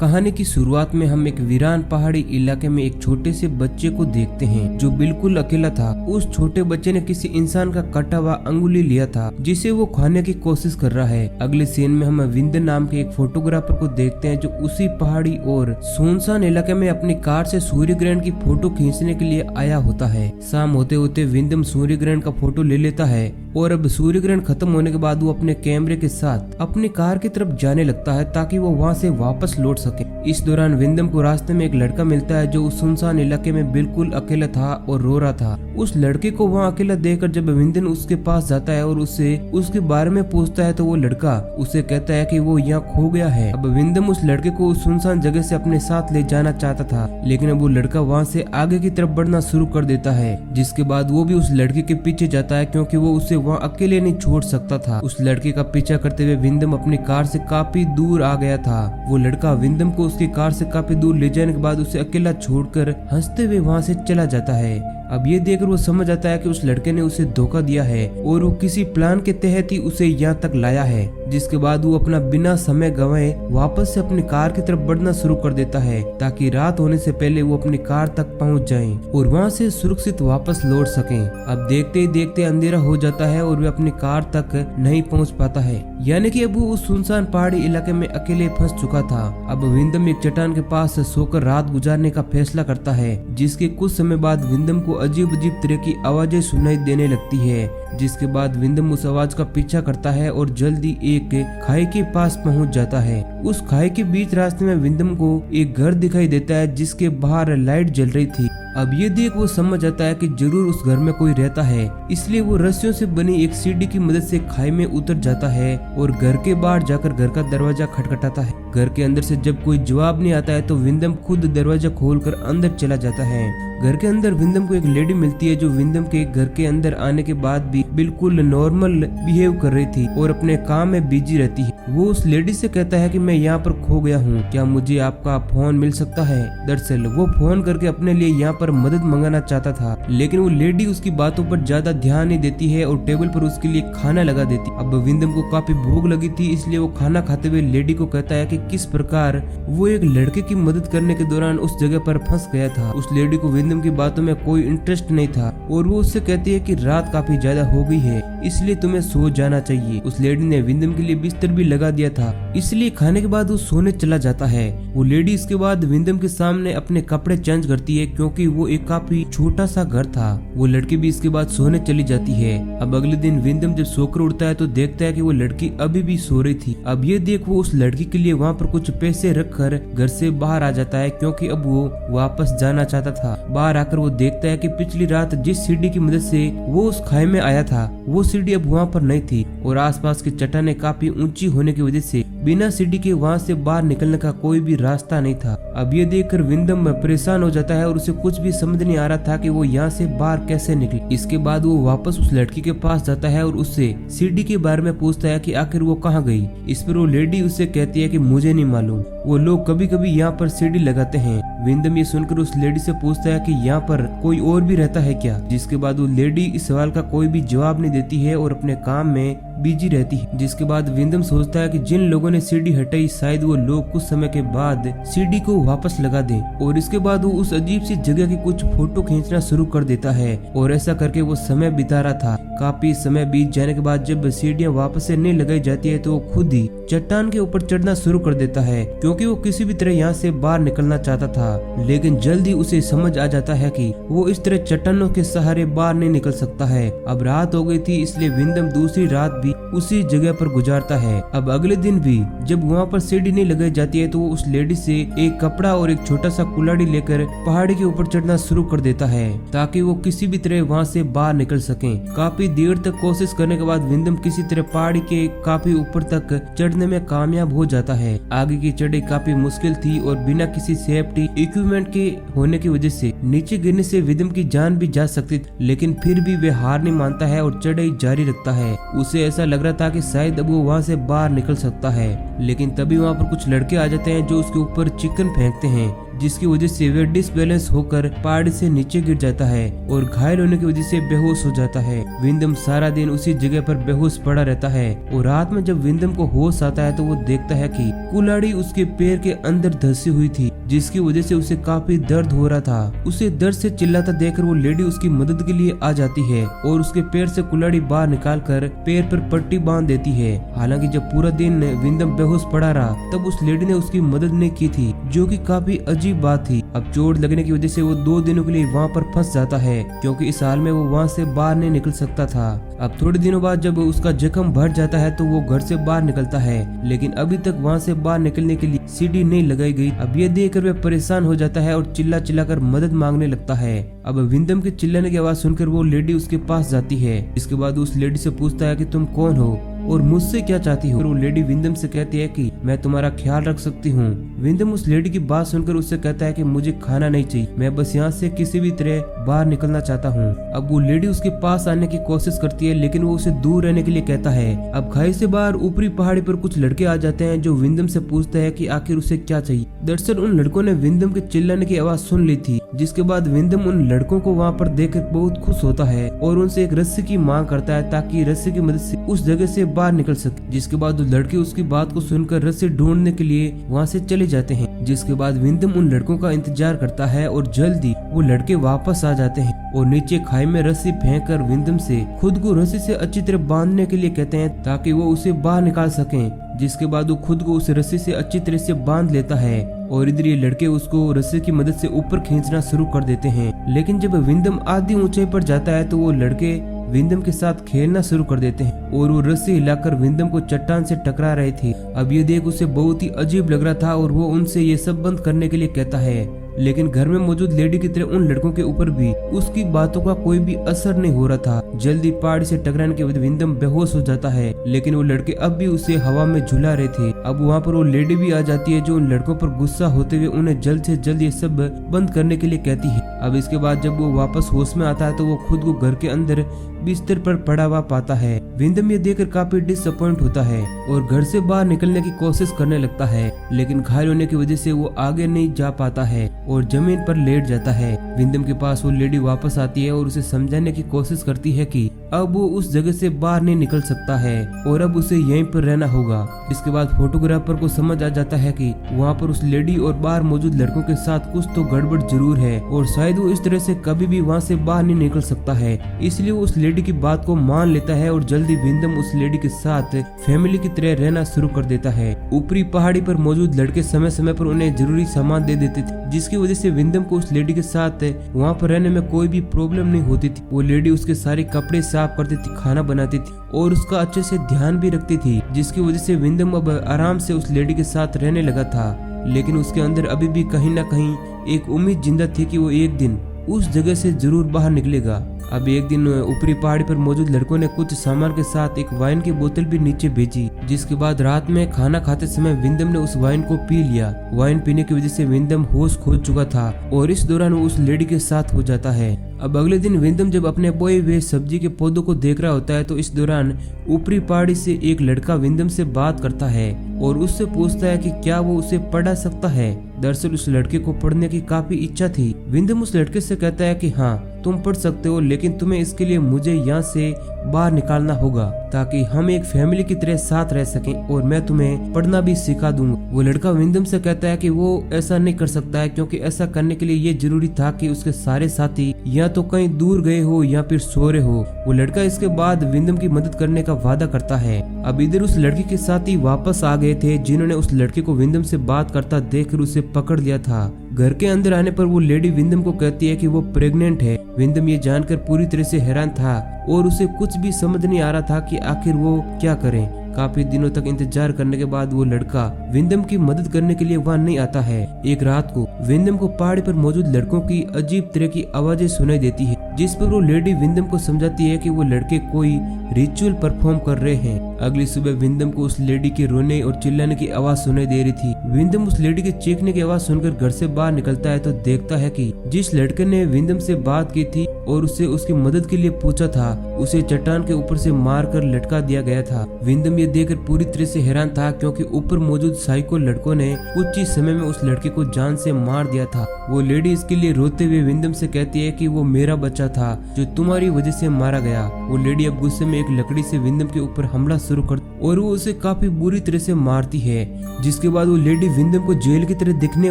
कहानी की शुरुआत में हम एक वीरान पहाड़ी इलाके में एक छोटे से बच्चे को देखते हैं जो बिल्कुल अकेला था। उस छोटे बच्चे ने किसी इंसान का कटा हुआ अंगुली लिया था जिसे वो खाने की कोशिश कर रहा है। अगले सीन में हम विंदन नाम के एक फोटोग्राफर को देखते हैं जो उसी पहाड़ी और सुनसान इलाके में अपनी कार से सूर्य ग्रहण की फोटो खींचने के लिए आया होता है। शाम होते होते विंदम सूर्य ग्रहण का फोटो ले लेता है और अब सूर्य ग्रहण खत्म होने के बाद वो अपने कैमरे के साथ अपनी कार की तरफ जाने लगता है ताकि वो वहाँ से वापस लौट सके। इस दौरान विंदम को रास्ते में एक लड़का मिलता है जो उस सुनसान इलाके में बिल्कुल अकेला था और रो रहा था। उस लड़के को वहाँ अकेला देखकर जब विंदन उसके पास जाता है और उससे उसके बारे में पूछता है तो वो लड़का उसे कहता है कि वो यहाँ खो गया है। अब विंदम उस लड़के को उस सुनसान जगह से अपने साथ ले जाना चाहता था, लेकिन अब वो लड़का वहाँ से आगे की तरफ बढ़ना शुरू कर देता है, जिसके बाद वो भी उस लड़के के पीछे जाता है क्योंकि वो उसे वहाँ अकेले नहीं छोड़ सकता था। उस लड़के का पीछा करते हुए विंदम अपनी कार से काफी दूर आ गया था। वो लड़का विंदम को उसकी कार से काफी दूर ले जाने के बाद उसे अकेला छोड़कर हंसते हुए वहाँ से चला जाता है। अब ये देखकर वो समझ आता है कि उस लड़के ने उसे धोखा दिया है और वो किसी प्लान के तहत ही उसे यहाँ तक लाया है, जिसके बाद वो अपना बिना समय गंवाए वापस से अपनी कार की तरफ बढ़ना शुरू कर देता है ताकि रात होने से पहले वो अपनी कार तक पहुँच जाएं और वहाँ से सुरक्षित वापस लौट सकें। अब देखते ही देखते अंधेरा हो जाता है और वे अपनी कार तक नहीं पहुँच पाता है, यानी कि अब वो उस सुनसान पहाड़ी इलाके में अकेले फंस चुका था। अब विंदम एक चट्टान के पास सोकर रात गुजारने का फैसला करता है, जिसके कुछ समय बाद विंदम को अजीब अजीब तरह की आवाजें सुनाई देने लगती है, जिसके बाद विंदम उस आवाज का पीछा करता है और जल्दी एक खाई के पास पहुंच जाता है। उस खाई के बीच रास्ते में विंदम को एक घर दिखाई देता है जिसके बाहर लाइट जल रही थी। अब ये देख वो समझ आता है कि जरूर उस घर में कोई रहता है, इसलिए वो रस्सियों से बनी एक सीढ़ी की मदद से खाई में उतर जाता है और घर के बाहर जाकर घर का दरवाजा खटखटाता है। घर के अंदर से जब कोई जवाब नहीं आता है तो विंदम खुद दरवाजा खोलकर अंदर चला जाता है। घर के अंदर विंदम को एक लेडी मिलती है जो विंदम के घर के अंदर आने के बाद भी बिल्कुल नॉर्मल बिहेव कर रही थी और अपने काम में बिजी रहती है। वो उस लेडी से कहता है कि मैं यहाँ पर खो गया हूँ, क्या मुझे आपका फोन मिल सकता है। दरअसल वो फोन करके अपने लिए यहाँ पर मदद मंगाना चाहता था, लेकिन वो लेडी उसकी बातों पर ज्यादा ध्यान नहीं देती है और टेबल पर उसके लिए खाना लगा देती। अब विंदम को काफी भूख लगी थी, इसलिए वो खाना खाते हुए लेडी को कहता है कि किस प्रकार वो एक लड़के की मदद करने के दौरान उस जगह पर फंस गया था। उस लेडी को विंदम की बातों में कोई इंटरेस्ट नहीं था और वो उससे कहती है कि रात काफी ज्यादा हो गई है, इसलिए तुम्हें सो जाना चाहिए। उस लेडी ने विंदम के लिए बिस्तर भी लगा दिया था, इसलिए खाने के बाद वो सोने चला जाता है। वो लेडी इसके बाद विंदम के सामने अपने कपड़े चेंज करती है क्योंकि वो एक काफी छोटा सा घर था। वो लड़की भी इसके बाद सोने चली जाती है। अब अगले दिन विंदम जब सोकर उठता है तो देखता है कि वो लड़की अभी भी सो रही थी। अब ये देख वो उस लड़की के लिए वहाँ पर कुछ पैसे रखकर घर से बाहर आ जाता है क्योंकि अब वो वापस जाना चाहता था। बाहर आकर वो देखता है कि पिछली रात जिस सीढ़ी की मदद से वो उस खाई में आया था वो सीढ़ी अब वहाँ पर नहीं थी और आसपास की चट्टानें काफी ऊंची होने की वजह से बिना सीढ़ी के वहाँ से बाहर निकलने का कोई भी रास्ता नहीं था। अब ये देखकर विंदम परेशान हो जाता है और उसे कुछ भी समझ नहीं आ रहा था कि वो यहाँ से बाहर कैसे निकले। इसके बाद वो वापस उस लड़की के पास जाता है और उससे सीढ़ी के बारे में पूछता है कि आखिर वो कहाँ गई। इस पर वो लेडी उससे कहती है कि मुझे नहीं मालूम, वो लोग कभी कभी यहाँ पर सीढ़ी लगाते हैं। विंदम ये सुनकर उस लेडी से पूछता है कि यहाँ पर कोई और भी रहता है क्या, जिसके बाद वो लेडी इस सवाल का कोई भी जवाब नहीं देती है और अपने काम में बिजी रहती है। जिसके बाद विंदम सोचता है कि जिन लोगों ने सीढ़ी हटाई शायद वो लोग कुछ समय के बाद सीढ़ी को वापस लगा दें, और इसके बाद वो उस अजीब सी जगह की कुछ फोटो खींचना शुरू कर देता है और ऐसा करके वो समय बिता रहा था। काफी समय बीत जाने के बाद जब सीढ़ियां वापस से नहीं लगाई जाती है तो वो खुद ही चट्टान के ऊपर चढ़ना शुरू कर देता है क्योंकि वो किसी भी तरह यहाँ से बाहर निकलना चाहता था, लेकिन जल्दी उसे समझ आ जाता है कि वो इस तरह चट्टानों के सहारे बाहर नहीं निकल सकता है। अब रात हो गई थी, इसलिए विंदम दूसरी रात भी उसी जगह पर गुजारता है। अब अगले दिन भी जब वहाँ पर सीढ़ी नहीं लगाई जाती है तो वो उस लेडी से एक कपड़ा और एक छोटा सा कुल्हाड़ी लेकर पहाड़ी के ऊपर चढ़ना शुरू कर देता है ताकि वो किसी भी तरह वहाँ से बाहर निकल सके। काफी देर तक कोशिश करने के बाद विंदम किसी तरह पहाड़ी के काफी ऊपर तक चढ़ने में कामयाब हो जाता है। आगे की चढ़ाई काफी मुश्किल थी और बिना किसी सेफ्टी इक्विपमेंट के होने की वजह से नीचे गिरने से विंदम की जान भी जा सकती थी, लेकिन फिर भी वे हार नहीं मानता है और चढ़ाई जारी रखता है। उसे ऐसा लग रहा था कि शायद अब वो वहाँ से बाहर निकल सकता है, लेकिन तभी वहाँ पर कुछ लड़के आ जाते हैं जो उसके ऊपर चिकन फेंकते हैं, जिसकी वजह से वह डिसबैलेंस होकर पहाड़ी से नीचे गिर जाता है और घायल होने की वजह से बेहोश हो जाता है। विंदम सारा दिन उसी जगह पर बेहोश पड़ा रहता है और रात में जब विंदम को होश आता है तो वो देखता है कि कुल्हाड़ी उसके पैर के अंदर धंसी हुई थी, जिसकी वजह से उसे काफी दर्द हो रहा था। उसे दर्द से चिल्लाता देखकर वो लेडी उसकी मदद के लिए आ जाती है और उसके पैर से कुल्हाड़ी बाहर निकालकर पैर पर पट्टी बांध देती है। हालांकि जब पूरा दिन विंदम बेहोश पड़ा रहा तब उस लेडी ने उसकी मदद नहीं की थी, जो कि काफी अजीब बात थी। अब चोट लगने की वजह से वो 2 दिनों के लिए वहाँ पर फंस जाता है, क्योंकि इस हाल में वो वहाँ से बाहर नहीं निकल सकता था। अब थोड़े दिनों बाद जब उसका जख्म भर जाता है तो वो घर से बाहर निकलता है, लेकिन अभी तक वहाँ से बाहर निकलने के लिए सीढ़ी नहीं लगाई गई। अब ये देखकर वह परेशान हो जाता है और चिल्ला चिल्लाकर मदद मांगने लगता है। अब विंदम के चिल्लाने की आवाज सुनकर वो लेडी उसके पास जाती है। इसके बाद उस लेडी से पूछता है कि तुम कौन हो और मुझसे क्या चाहती हो। वो लेडी विंदम से कहती है कि मैं तुम्हारा ख्याल रख सकती हूँ। विंदम उस लेडी की बात सुनकर उससे कहता है कि मुझे खाना नहीं चाहिए, मैं बस यहाँ से किसी भी तरह बाहर निकलना चाहता हूँ। अब वो लेडी उसके पास आने की कोशिश करती है, लेकिन वो उसे दूर रहने के लिए कहता है। अब खाई से बाहर ऊपरी पहाड़ी पर कुछ लड़के आ जाते हैं जो विंदम से पूछते हैं कि आखिर उसे क्या चाहिए। दरअसल उन लड़कों ने विंदम के चिल्लाने की आवाज सुन ली थी, जिसके बाद विंदम उन लड़कों को वहाँ पर देखकर बहुत खुश होता है और उनसे एक रस्सी की मांग करता है ताकि रस्सी की मदद से उस जगह से बाहर निकल सके। जिसके बाद वो लड़के उसकी बात को सुनकर रस्सी ढूंढने के लिए वहाँ से चले जाते हैं। जिसके बाद विंदम उन लड़कों का इंतजार करता है और जल्दी वो लड़के वापस आ जाते हैं और नीचे खाई में रस्सी फेंक कर विंदम से खुद को रस्सी से अच्छी तरह बांधने के लिए कहते हैं ताकि वो उसे बाहर निकाल सकें। जिसके बाद वो खुद को उस रस्सी से अच्छी तरह से बांध लेता है और इधर ये लड़के उसको रस्सी की मदद से ऊपर खींचना शुरू कर देते हैं। लेकिन जब विंदम आधी ऊंचाई पर जाता है तो वो लड़के विंदम के साथ खेलना शुरू कर देते हैं और वो रस्सी हिलाकर विंदम को चट्टान से टकरा रहे थे। अब ये देख उसे बहुत ही अजीब लग रहा था और वो उनसे ये सब बंद करने के लिए कहता है। लेकिन घर में मौजूद लेडी की तरह उन लड़कों के ऊपर भी उसकी बातों का कोई भी असर नहीं हो रहा था। जल्दी पहाड़ी से टकराने के बाद विंदम बेहोश हो जाता है, लेकिन वो लड़के अब भी उसे हवा में झुला रहे थे। अब वहाँ पर वो लेडी भी आ जाती है जो उन लड़कों पर गुस्सा होते हुए उन्हें जल्द से जल्द ये सब बंद करने के लिए कहती है। अब इसके बाद जब वो वापस होश में आता है तो वो खुद को घर के अंदर बिस्तर पर पड़ा हुआ पाता है। विंदम ये देखकर काफी डिसअपॉइंट होता है और घर से बाहर निकलने की कोशिश करने लगता है, लेकिन घायल होने की वजह से वो आगे नहीं जा पाता है और जमीन पर लेट जाता है। विंदम के पास वो लेडी वापस आती है और उसे समझाने की कोशिश करती है कि अब वो उस जगह से बाहर नहीं निकल सकता है और अब उसे यहीं पर रहना होगा। इसके बाद फोटोग्राफर को समझ आ जाता है कि वहाँ पर उस लेडी और बाहर मौजूद लड़कों के साथ कुछ तो गड़बड़ जरूर है और शायद वो इस तरह से कभी भी वहाँ से बाहर नहीं निकल सकता है। इसलिए वो उस लेडी की बात को मान लेता है और जल्दी विंदम उस लेडी के साथ फैमिली की तरह रहना शुरू कर देता है। ऊपरी पहाड़ी पर मौजूद लड़के समय समय पर उन्हें जरूरी सामान दे देते थे, जिसकी वजह से विंदम को उस लेडी के साथ वहाँ पर रहने में कोई भी प्रॉब्लम नहीं होती थी। वो लेडी उसके सारे कपड़े साफ करती थी, खाना बनाती थी और उसका अच्छे से ध्यान भी रखती थी, जिसकी वजह से विंदम अब आराम से उस लेडी के साथ रहने लगा था। लेकिन उसके अंदर अभी भी कहीं ना कहीं एक उम्मीद जिंदा थी कि वो एक दिन उस जगह से जरूर बाहर निकलेगा। अब एक दिन ऊपरी पहाड़ी पर मौजूद लड़कों ने कुछ सामान के साथ एक वाइन की बोतल भी नीचे भेजी, जिसके बाद रात में खाना खाते समय विंदम ने उस वाइन को पी लिया। वाइन पीने की वजह से विंदम होश खो चुका था और इस दौरान वो उस लेडी के साथ हो जाता है। अब अगले दिन विंदम जब अपने बोए हुए सब्जी के पौधों को देख रहा होता है तो इस दौरान ऊपरी पहाड़ी से एक लड़का विंदम से बात करता है और उससे पूछता है कि क्या वो उसे पढ़ा सकता है। दरअसल उस लड़के को पढ़ने की काफी इच्छा थी। विंदम उस लड़के से कहता है कि हाँ तुम पढ़ सकते हो, लेकिन तुम्हें इसके लिए मुझे यहाँ से बाहर निकालना होगा ताकि हम एक फैमिली की तरह साथ रह सकें और मैं तुम्हें पढ़ना भी सिखा दूंगा। वो लड़का विंदम से कहता है कि वो ऐसा नहीं कर सकता है, क्योंकि ऐसा करने के लिए ये जरूरी था कि उसके सारे साथी या तो कहीं दूर गए हो या फिर सो रहे हो। वो लड़का इसके बाद विंदम की मदद करने का वादा करता है। अब इधर उस लड़की के साथी वापस आ गए थे, जिन्होंने उस लड़के को विंदम से बात करता देखकर उसे पकड़ लिया था। घर के अंदर आने पर वो लेडी विंदम को कहती है कि वो प्रेग्नेंट है। विंदम ये जानकर पूरी तरह से हैरान था और उसे कुछ भी समझ नहीं आ रहा था कि आखिर वो क्या करे। काफी दिनों तक इंतजार करने के बाद वो लड़का विंदम की मदद करने के लिए वहां नहीं आता है। एक रात को विंदम को पहाड़ी पर मौजूद लड़कों की अजीब तरह की आवाजें सुनाई देती है, जिस पर वो लेडी विंदम को समझाती है कि वो लड़के कोई रिचुअल परफॉर्म कर रहे हैं। अगली सुबह विंदम को उस लेडी के रोने और चिल्लाने की आवाज सुनाई दे रही थी। विंदम उस लेडी के चीखने की आवाज सुनकर घर से बाहर निकलता है तो देखता है कि जिस लड़के ने विंदम से बात की थी और उससे उसकी मदद के लिए पूछा था, उसे चट्टान के ऊपर से मारकर लटका दिया गया था। विंदम ये देखकर पूरी तरह से हैरान था, क्योंकि ऊपर मौजूद साइको लड़कों ने कुछ ही समय में उस लड़के को जान से मार दिया था। वो लेडी इसके लिए रोते हुए विंदम से कहती है कि वो मेरा बच्चा था जो तुम्हारी वजह से मारा गया। वो लेडी अब गुस्से में एक लकड़ी से विंदम के ऊपर हमला शुरू कर और वो उसे काफी बुरी तरह से मारती है, जिसके बाद वो लेडी विंदम को जेल की तरह दिखने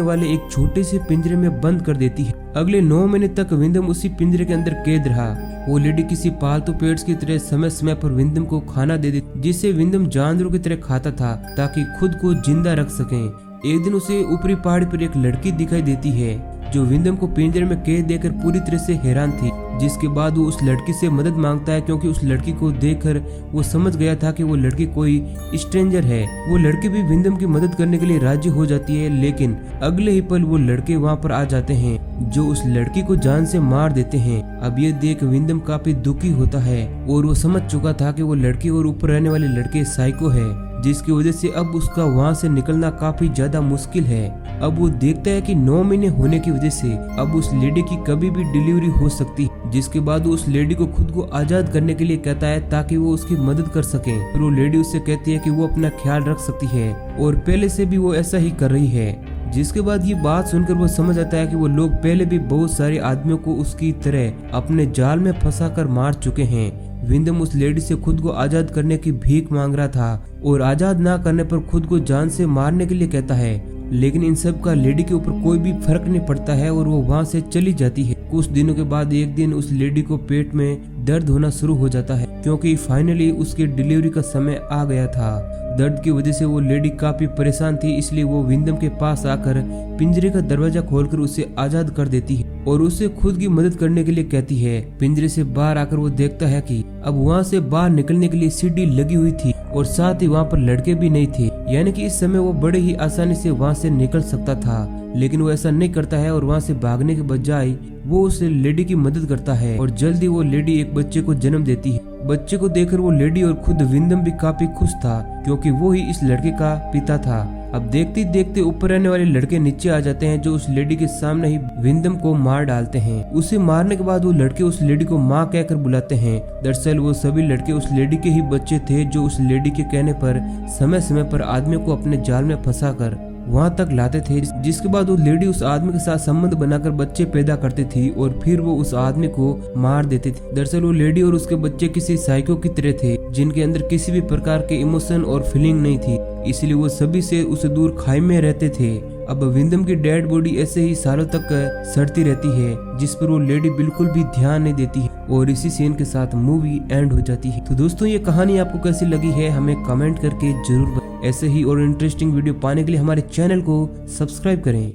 वाले एक छोटे से पिंजरे में बंद कर देती है। अगले 9 महीने तक विंदम उसी पिंजरे के अंदर कैद रहा। वो लेडी किसी पालतू पेट्स की तरह समय समय पर विंदम को खाना दे देती, जिसे विंदम जानवरों की तरह खाता था ताकि खुद को जिंदा रख सके। एक दिन उसे ऊपरी पहाड़ी पर एक लड़की दिखाई देती है जो विंदम को पिंजरे में कैद देखकर पूरी तरह से हैरान थी, जिसके बाद वो उस लड़की से मदद मांगता है, क्योंकि उस लड़की को देखकर वो समझ गया था कि वो लड़की कोई स्ट्रेंजर है। वो लड़की भी विंदम की मदद करने के लिए राजी हो जाती है, लेकिन अगले ही पल वो लड़के वहाँ पर आ जाते हैं जो उस लड़की को जान से मार देते हैं। अब ये देख विंदम काफी दुखी होता है और वो समझ चुका था कि वो लड़की और ऊपर रहने वाले लड़के साइको है, जिसकी वजह से अब उसका वहाँ से निकलना काफी ज्यादा मुश्किल है। अब वो देखता है कि 9 महीने होने की वजह से अब उस लेडी की कभी भी डिलीवरी हो सकती है, जिसके बाद वो उस लेडी को खुद को आजाद करने के लिए कहता है ताकि वो उसकी मदद कर सके। फिर वो लेडी उससे कहती है कि वो अपना ख्याल रख सकती है और पहले से भी वो ऐसा ही कर रही है। जिसके बाद ये बात सुनकर वो समझ आता है कि वो लोग पहले भी बहुत सारे आदमियों को उसकी तरह अपने जाल में फंसाकर मार चुके हैं। विंदम उस लेडी से खुद को आजाद करने की भीख मांग रहा था और आजाद ना करने पर खुद को जान से मारने के लिए कहता है, लेकिन इन सब का लेडी के ऊपर कोई भी फर्क नहीं पड़ता है और वो वहाँ से चली जाती है। कुछ दिनों के बाद एक दिन उस लेडी को पेट में दर्द होना शुरू हो जाता है, क्योंकि फाइनली उसके डिलीवरी का समय आ गया था। दर्द की वजह से वो लेडी काफी परेशान थी, इसलिए वो विंदम के पास आकर पिंजरे का दरवाजा खोलकर उसे आजाद कर देती है और उसे खुद की मदद करने के लिए कहती है। पिंजरे से बाहर आकर वो देखता है कि अब वहाँ से बाहर निकलने के लिए सीढ़ी लगी हुई थी और साथ ही वहाँ पर लड़के भी नहीं थे, यानी कि इस समय वो बड़े ही आसानी से वहाँ से निकल सकता था। लेकिन वो ऐसा नहीं करता है और वहाँ से भागने के बजाय वो उस लेडी की मदद करता है और जल्दी वो लेडी एक बच्चे को जन्म देती है। बच्चे को देखकर वो लेडी और खुद विंदम भी काफी खुश था, क्योंकि वो ही इस लड़के का पिता था। अब देखते देखते ऊपर रहने वाले लड़के नीचे आ जाते हैं, जो उस लेडी के सामने ही विंदम को मार डालते हैं। उसे मारने के बाद वो लड़के उस लेडी को माँ कहकर बुलाते हैं। दरअसल वो सभी लड़के उस लेडी के ही बच्चे थे, जो उस लेडी के कहने पर समय समय पर आदमियों को अपने जाल में फंसाकर वहां तक लाते थे, जिसके बाद वो लेडी उस आदमी के साथ संबंध बनाकर बच्चे पैदा करती थी और फिर वो उस आदमी को मार देते थे। दरअसल वो लेडी और उसके बच्चे किसी साइको की तरह थे, जिनके अंदर किसी भी प्रकार के इमोशन और फीलिंग नहीं थी, इसलिए वो सभी से उसे दूर खाई में रहते थे। अब विंदम की डेड बॉडी ऐसे ही सालों तक सड़ती रहती है, जिस पर वो लेडी बिल्कुल भी ध्यान नहीं देती है और इसी सीन के साथ मूवी एंड हो जाती है। तो दोस्तों, ये कहानी आपको कैसी लगी है हमें कमेंट करके जरूर बताएं। ऐसे ही और इंटरेस्टिंग वीडियो पाने के लिए हमारे चैनल को सब्सक्राइब करें।